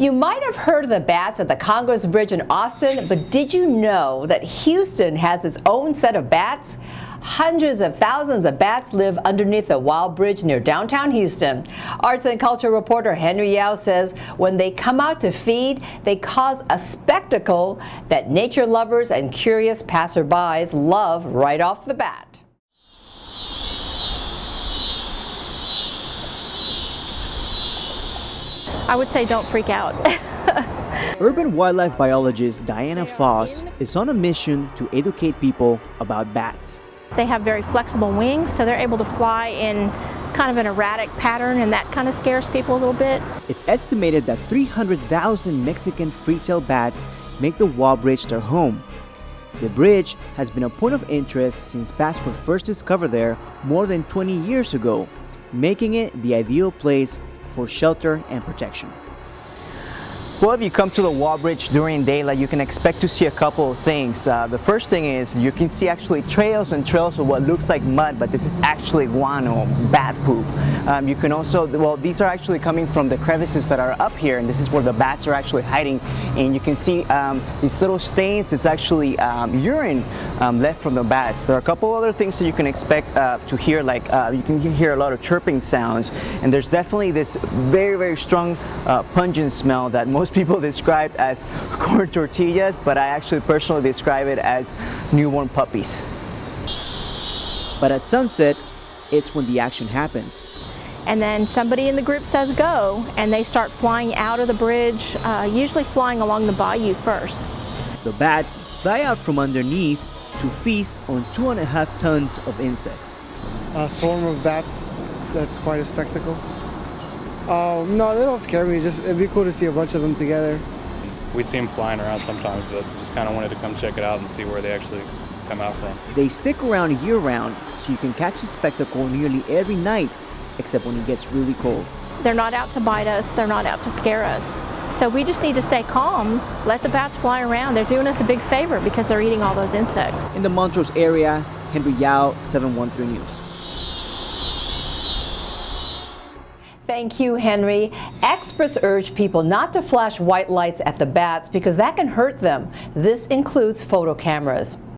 You might have heard of the bats at the Congress Bridge in Austin, but did you know that Houston has its own set of bats? Hundreds of thousands of bats live underneath the Waugh Bridge near downtown Houston. Arts and culture reporter Henry Yao says when they come out to feed, they cause a spectacle that nature lovers and curious passerbys love right off the bat. I would say don't freak out. Urban wildlife biologist Diana Foss is on a mission to educate people about bats. They have very flexible wings, so they're able to fly in kind of an erratic pattern, and that kind of scares people a little bit. It's estimated that 300,000 Mexican free-tailed bats make the Waugh Bridge their home. The bridge has been a point of interest since bats were first discovered there more than 20 years ago, making it the ideal place for shelter and protection. Well, if you come to the Waugh Bridge during daylight, you can expect to see a couple of things. The first thing is you can see actually trails and trails of what looks like mud, but this is actually guano, bat poop. You can also, well, these are actually coming from the crevices that are up here, and this is where the bats are actually hiding. And you can see these little stains. It's actually urine left from the bats. There are a couple other things that you can expect to hear, like you can hear a lot of chirping sounds, and there's definitely this very, very strong pungent smell that most people describe as corn tortillas, but I actually personally describe it as newborn puppies. But at sunset, it's when the action happens. And then somebody in the group says go, and they start flying out of the bridge, usually flying along the bayou first. The bats fly out from underneath to feast on 2.5 tons of insects. A swarm of bats, that's quite a spectacle. No, they don't scare me. Just it'd be cool to see a bunch of them together. We see them flying around sometimes, but just kind of wanted to come check it out and see where they actually come out from. They stick around year-round, so you can catch the spectacle nearly every night, except when it gets really cold. They're not out to bite us, they're not out to scare us. So we just need to stay calm, let the bats fly around. They're doing us a big favor because they're eating all those insects. In the Montrose area, Henry Yao, 713 News. Thank you, Henry. Experts urge people not to flash white lights at the bats because that can hurt them. This includes photo cameras.